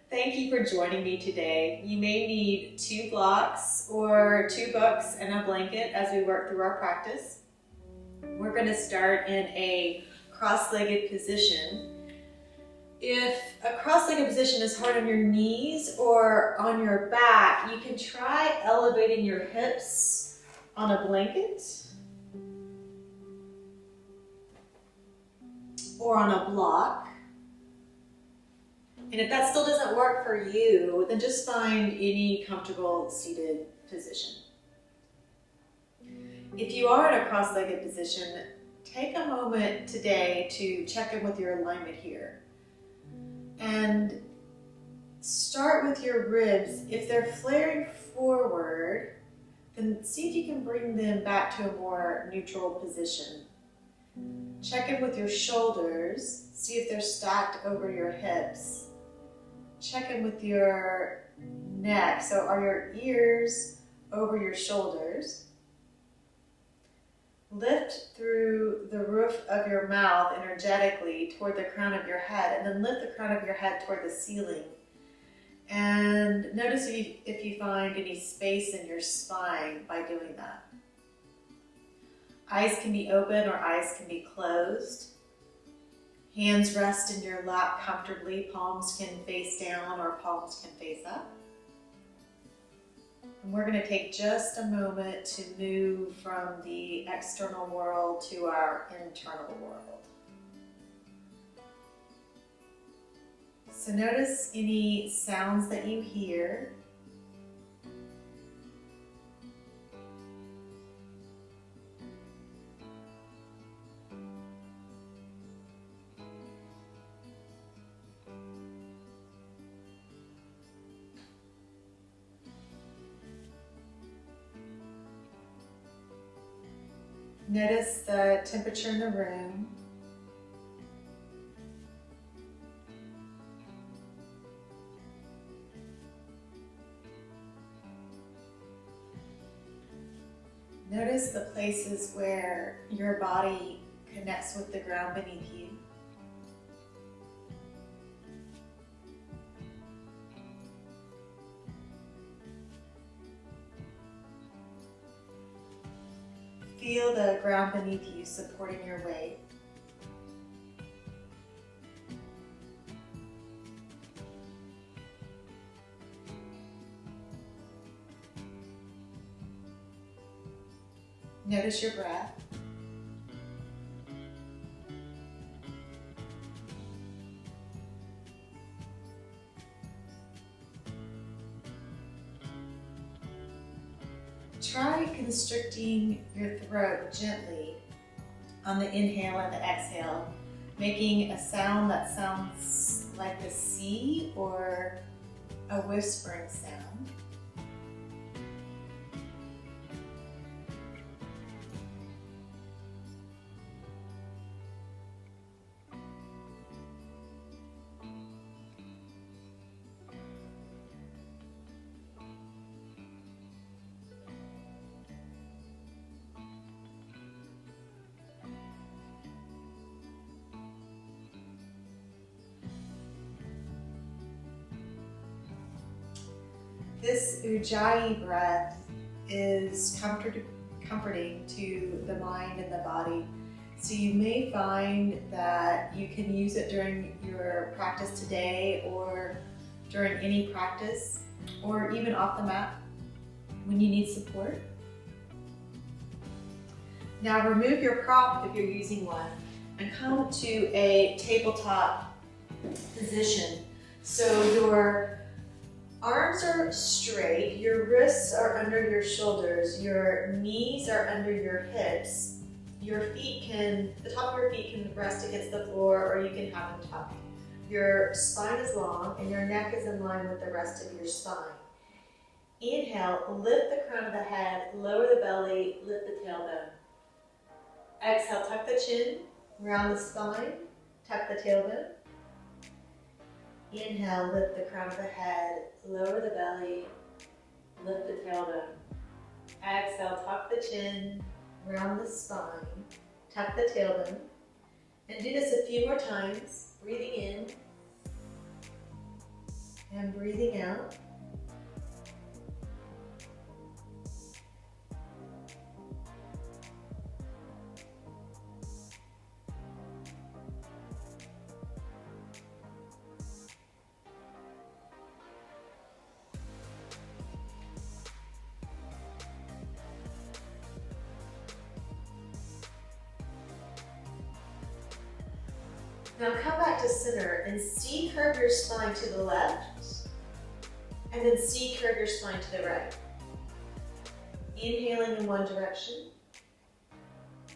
Thank you for joining me today. You may need 2 blocks or 2 books and a blanket as we work through our practice. We're going to start in a cross-legged position. If a cross-legged position is hard on your knees or on your back, you can try elevating your hips on a blanket or on a block. And if that still doesn't work for you, then just find any comfortable seated position. If you are in a cross-legged position, take a moment today to check in with your alignment here. And start with your ribs. If they're flaring forward, then see if you can bring them back to a more neutral position. Check in with your shoulders. See if they're stacked over your hips. Check in with your neck. So are your ears over your shoulders? Lift through the roof of your mouth energetically toward the crown of your head, and then lift the crown of your head toward the ceiling. And notice if you find any space in your spine by doing that. Eyes can be open or eyes can be closed. Hands rest in your lap comfortably. Palms can face down or palms can face up. And we're going to take just a moment to move from the external world to our internal world. So notice any sounds that you hear. Notice the temperature in the room. Notice the places where your body connects with the ground beneath you. Feel the ground beneath you supporting your weight. Notice your breath. Try constricting your throat gently on the inhale and the exhale, making a sound that sounds like a C or a whispering sound. This Ujjayi breath is comforting to the mind and the body. So you may find that you can use it during your practice today or during any practice or even off the mat when you need support. Now remove your prop if you're using one and come to a tabletop position. So your arms are straight, your wrists are under your shoulders, your knees are under your hips. The top of your feet can rest against the floor or you can have them tucked. Your spine is long and your neck is in line with the rest of your spine. Inhale, lift the crown of the head, lower the belly, lift the tailbone. Exhale, tuck the chin, round the spine, tuck the tailbone. Inhale, lift the crown of the head, lower the belly, lift the tailbone. Exhale, tuck the chin, round the spine, tuck the tailbone. And do this a few more times, breathing in And breathing out. Now come back to center and C-curve your spine to the left, and then C-curve your spine to the right. Inhaling in one direction,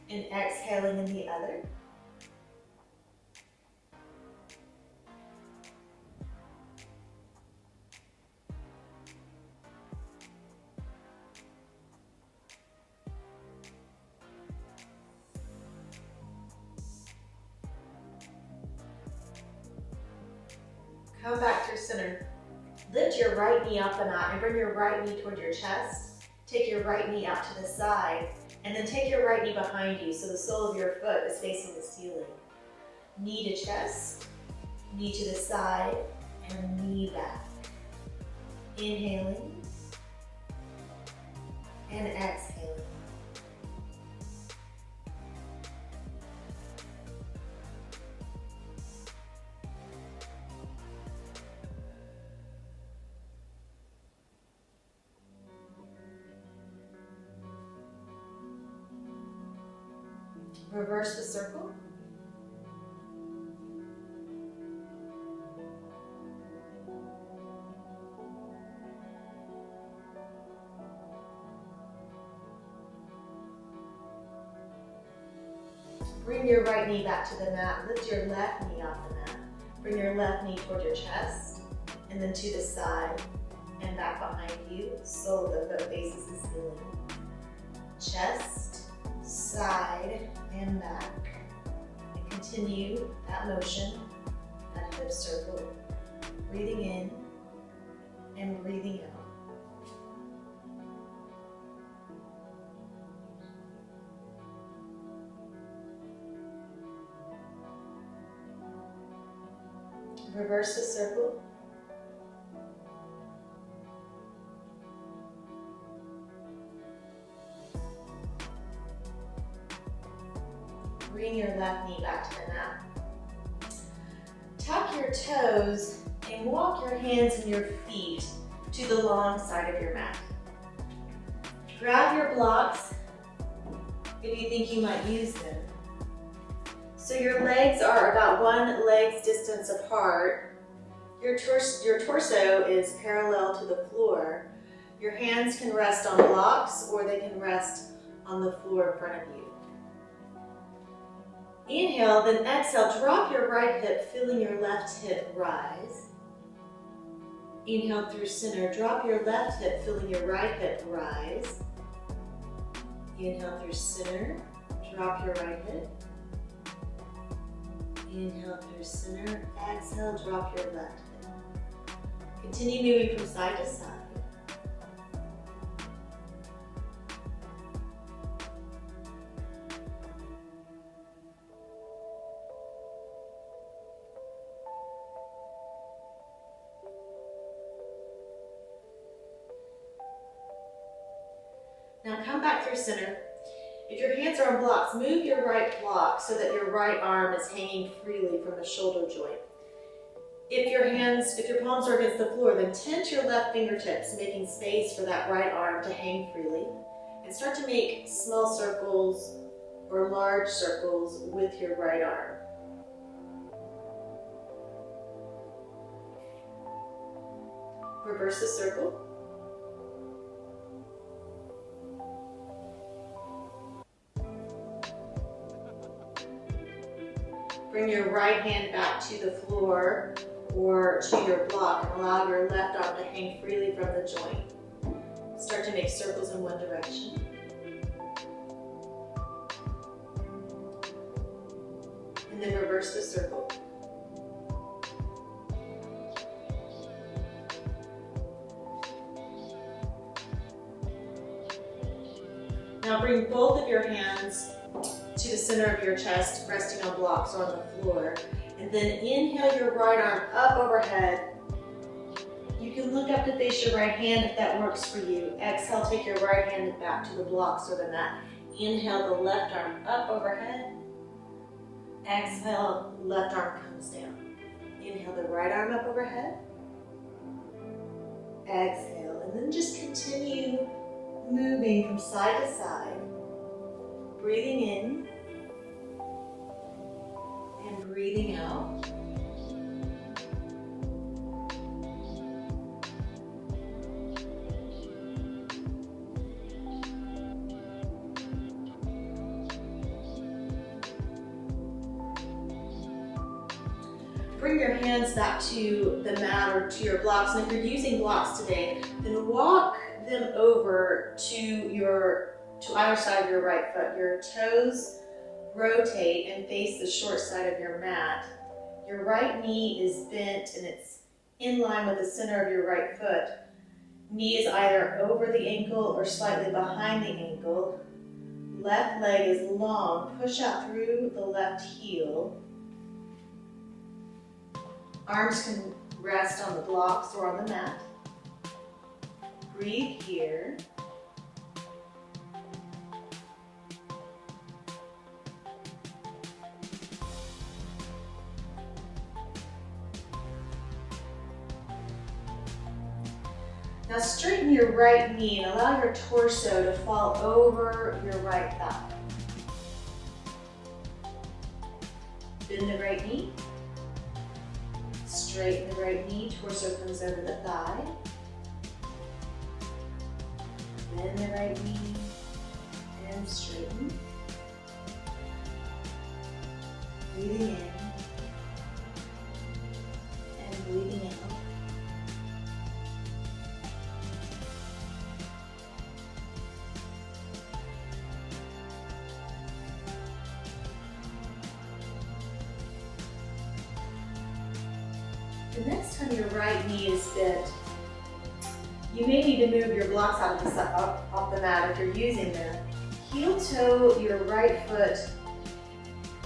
and exhaling in the other. Come back to center. Lift your right knee off the mat and bring your right knee toward your chest. Take your right knee out to the side, and then take your right knee behind you so the sole of your foot is facing the ceiling. Knee to chest, knee to the side, and knee back. Inhaling and exhaling. Reverse the circle. Bring your right knee back to the mat. Lift your left knee off the mat. Bring your left knee toward your chest, and then to the side and back behind you. Sole of the foot faces the ceiling. Chest, side, and back. And continue that motion, that hip circle, breathing in and breathing out. Reverse the circle. Bring your left knee back to the mat. Tuck your toes and walk your hands and your feet to the long side of your mat. Grab your blocks if you think you might use them. So your legs are about one leg's distance apart. Your torso is parallel to the floor. Your hands can rest on blocks or they can rest on the floor in front of you. Inhale, then exhale, drop your right hip, feeling your left hip rise. Inhale through center, drop your left hip, feeling your right hip rise. Inhale through center, drop your right hip. Inhale through center, exhale, drop your left hip. Continue moving from side to side. Now come back through center. If your hands are on blocks, move your right block so that your right arm is hanging freely from the shoulder joint. If your palms are against the floor, then tense your left fingertips, making space for that right arm to hang freely. And start to make small circles or large circles with your right arm. Reverse the circle. Bring your right hand back to the floor or to your block and allow your left arm to hang freely from the joint. Start to make circles in one direction. And then reverse the circle. Now bring both of your hands to the center of your chest, resting on blocks or on the floor. And then inhale your right arm up overhead You can look up to face your right hand if that works for you. Exhale, take your right hand back to the blocks or the mat. Inhale, the left arm up overhead. Exhale, left arm comes down. Inhale, the right arm up overhead. Exhale, and then just continue moving from side to side. Breathing in and breathing out. Bring your hands back to the mat or to your blocks, and if you're using blocks today, then walk them over to either side of your right foot. Your toes rotate and face the short side of your mat. Your right knee is bent and it's in line with the center of your right foot. Knee is either over the ankle or slightly behind the ankle. Left leg is long. Push out through the left heel. Arms can rest on the blocks or on the mat. Breathe here. Now straighten your right knee and allow your torso to fall over your right thigh. Bend the right knee. Straighten the right knee, torso comes over the thigh. Bend the right knee and straighten. Breathing in and breathing out. The next time your right knee is bent, you may need to move your blocks off the mat if you're using them. Heel toe your right foot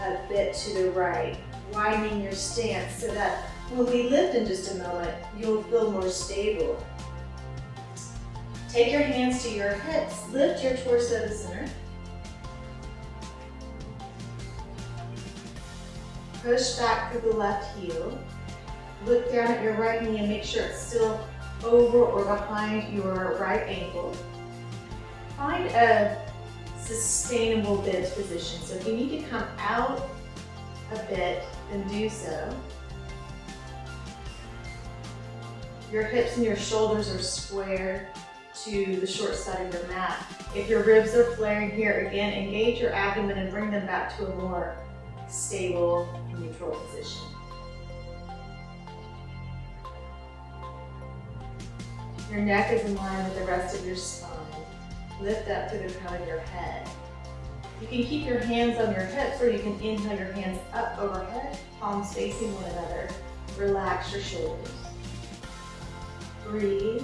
a bit to the right, widening your stance so that when we lift in just a moment, you'll feel more stable. Take your hands to your hips, lift your torso to center. Push back through the left heel. Look down at your right knee and make sure it's still over or behind your right ankle. Find a sustainable bent position. So if you need to come out a bit, then do so. Your hips and your shoulders are square to the short side of your mat. If your ribs are flaring here, again, engage your abdomen and bring them back to a more stable, neutral position. Your neck is in line with the rest of your spine. Lift up to the crown of your head. You can keep your hands on your hips or you can inhale your hands up overhead, palms facing one another. Relax your shoulders. Breathe.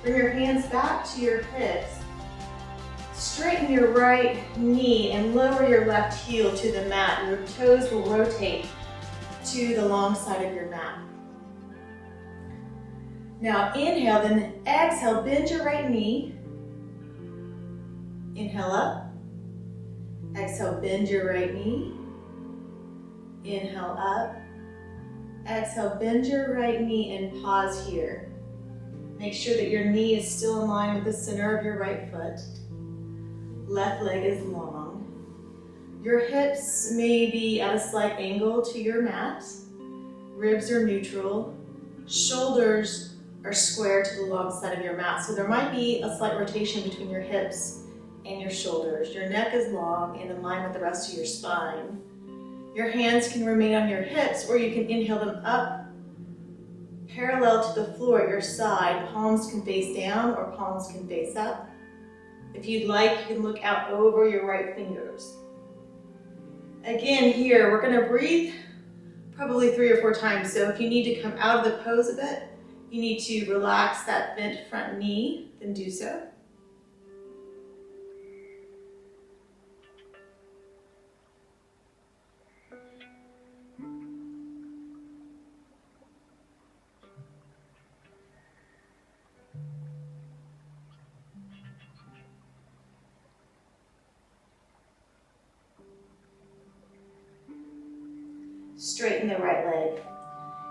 Bring your hands back to your hips. Straighten your right knee and lower your left heel to the mat. Your toes will rotate to the long side of your mat. Now inhale, then exhale, bend your right knee. Inhale up. Exhale, bend your right knee. Inhale up. Exhale, bend your right knee and pause here. Make sure that your knee is still in line with the center of your right foot. Left leg is long. Your hips may be at a slight angle to your mat. Ribs are neutral. Shoulders are square to the long side of your mat. So there might be a slight rotation between your hips and your shoulders. Your neck is long and in line with the rest of your spine. Your hands can remain on your hips or you can inhale them up parallel to the floor at your side. Palms can face down or palms can face up. If you'd like, you can look out over your right fingers. Again, here, we're gonna breathe probably 3 or 4 times. So if you need to come out of the pose a bit, you need to relax that bent front knee, then do so. Straighten the right leg.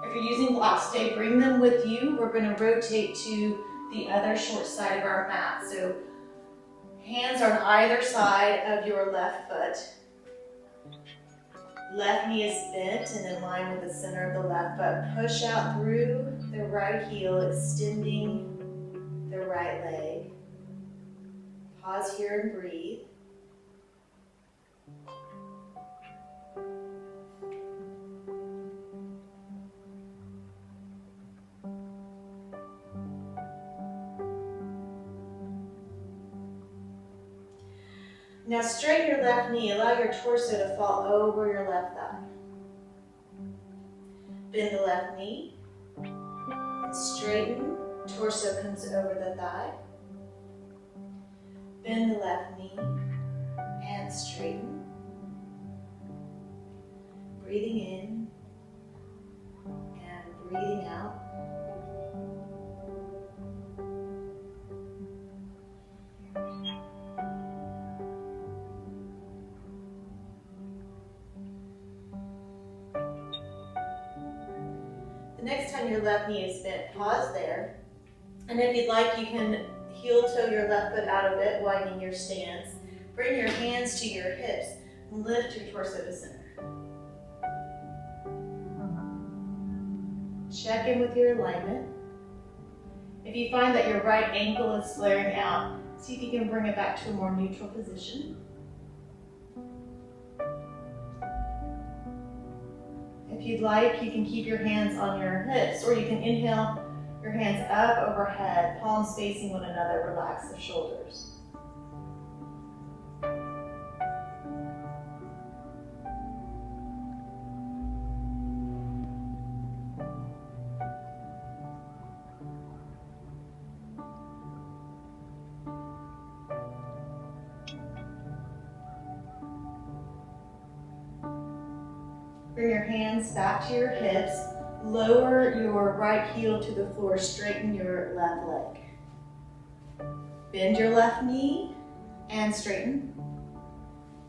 If you're using blocks today, bring them with you. We're going to rotate to the other short side of our mat. So hands are on either side of your left foot. Left knee is bent and in line with the center of the left foot. Push out through the right heel, extending the right leg. Pause here and breathe. Now straighten your left knee. Allow your torso to fall over your left thigh. Bend the left knee. Straighten. Torso comes over the thigh. Bend the left knee and straighten. Breathing in and breathing out. The next time your left knee is bent, pause there. And if you'd like, you can heel toe your left foot out of it, widening your stance. Bring your hands to your hips and lift your torso to center. Check in with your alignment. If you find that your right ankle is flaring out, see if you can bring it back to a more neutral position. If you'd like, you can keep your hands on your hips, or you can inhale your hands up overhead, palms facing one another, relax the shoulders. Bring your hands back to your hips. Lower your right heel to the floor. Straighten your left leg. Bend your left knee and straighten.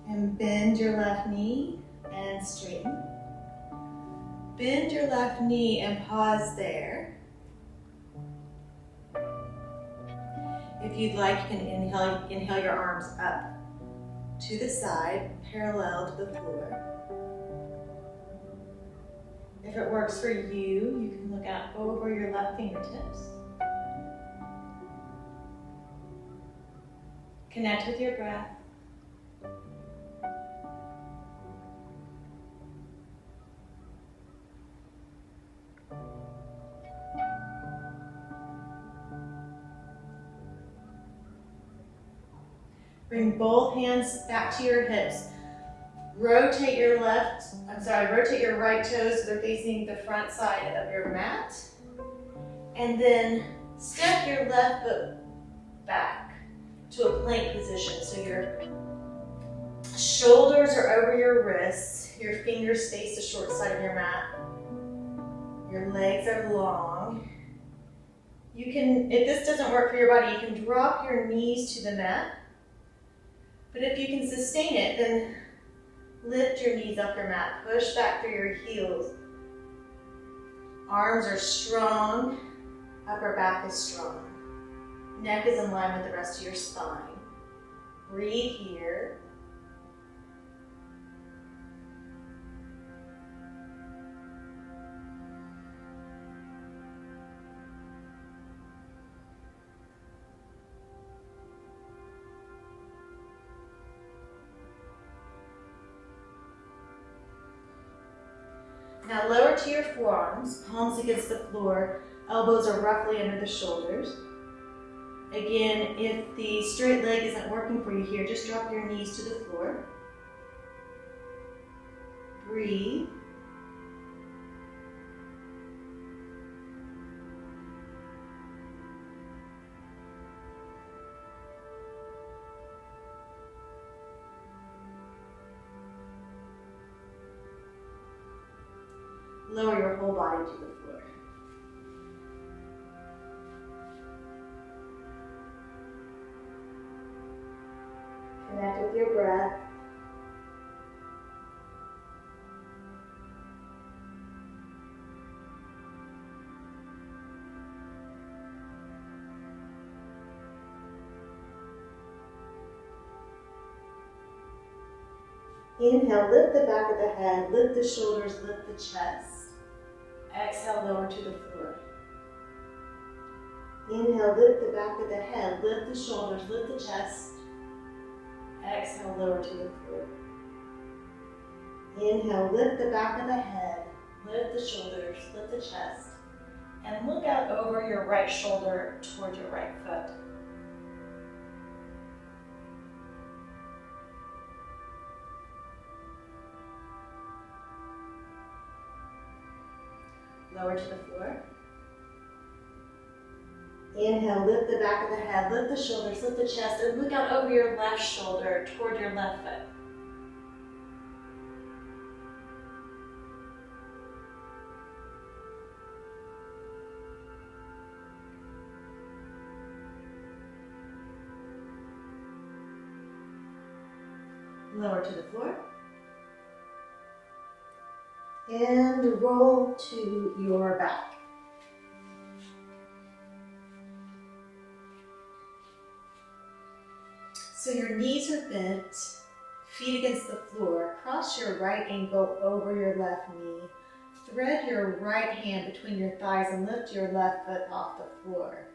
And bend your left knee and straighten. Bend your left knee and pause there. If you'd like, you can inhale your arms up to the side, parallel to the floor. If it works for you, you can look out over your left fingertips. Connect with your breath. Bring both hands back to your hips. Rotate your right toes so they're facing the front side of your mat. And then step your left foot back to a plank position. So your shoulders are over your wrists, your fingers face the short side of your mat. Your legs are long. You can, if this doesn't work for your body, you can drop your knees to the mat. But if you can sustain it, then lift your knees off your mat, push back through your heels. Arms are strong, upper back is strong. Neck is in line with the rest of your spine. Breathe here. Now lower to your forearms, palms against the floor, elbows are roughly under the shoulders. Again, if the straight leg isn't working for you here, just drop your knees to the floor. Breathe. Lower your whole body to the floor. Connect with your breath. Inhale, lift the back of the head, lift the shoulders, lift the chest. Exhale, lower to the floor. Inhale, lift the back of the head, lift the shoulders, lift the chest. Exhale, lower to the floor. Inhale, lift the back of the head, lift the shoulders, lift the chest. And look out over your right shoulder toward your right foot. Lower to the floor. Inhale, lift the back of the head, lift the shoulders, lift the chest, and look out over your left shoulder toward your left foot. Lower to the floor. And roll to your back. So your knees are bent, feet against the floor. Cross your right ankle over your left knee. Thread your right hand between your thighs and lift your left foot off the floor.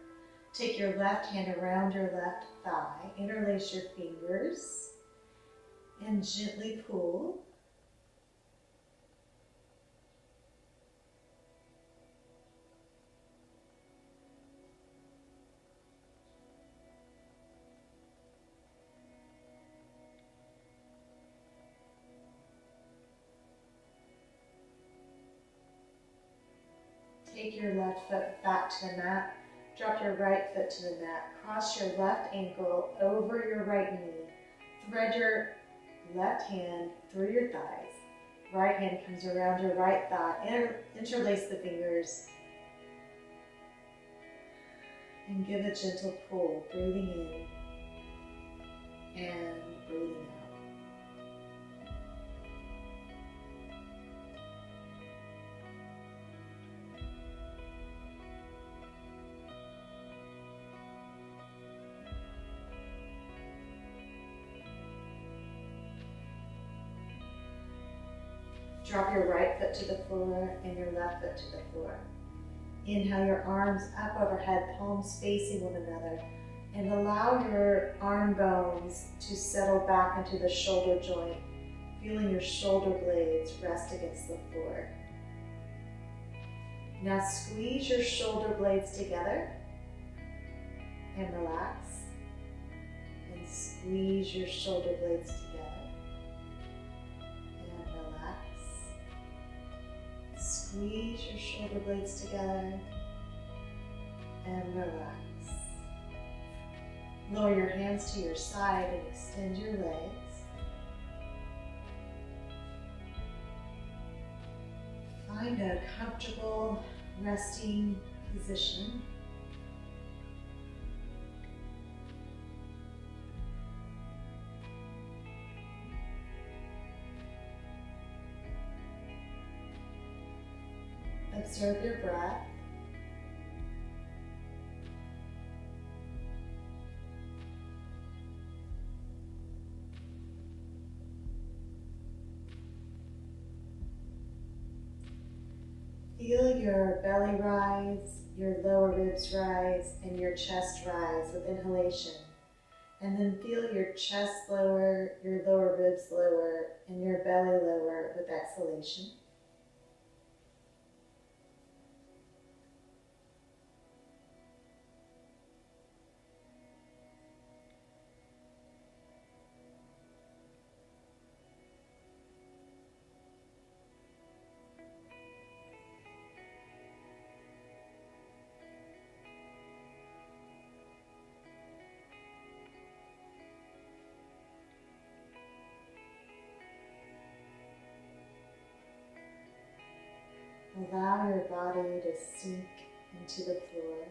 Take your left hand around your left thigh. Interlace your fingers and gently pull. Take your left foot back to the mat. Drop your right foot to the mat. Cross your left ankle over your right knee. Thread your left hand through your thighs. Right hand comes around your right thigh. Interlace the fingers. And give a gentle pull, breathing in and breathing out. Drop your right foot to the floor and your left foot to the floor. Inhale your arms up overhead, palms facing one another, and allow your arm bones to settle back into the shoulder joint, feeling your shoulder blades rest against the floor. Now squeeze your shoulder blades together and relax. And squeeze your shoulder blades together. Squeeze your shoulder blades together and relax. Lower your hands to your side and extend your legs. Find a comfortable resting position. Observe your breath. Feel your belly rise, your lower ribs rise, and your chest rise with inhalation. And then feel your chest lower, your lower ribs lower, and your belly lower with exhalation. Allow your body to sink into the floor.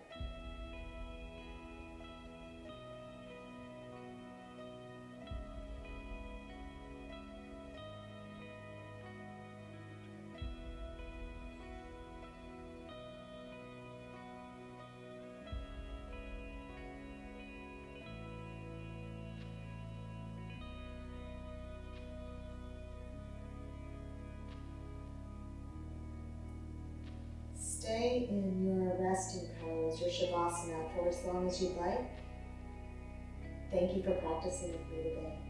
Stay in your resting pose, your Shavasana, for as long as you'd like. Thank you for practicing with me today.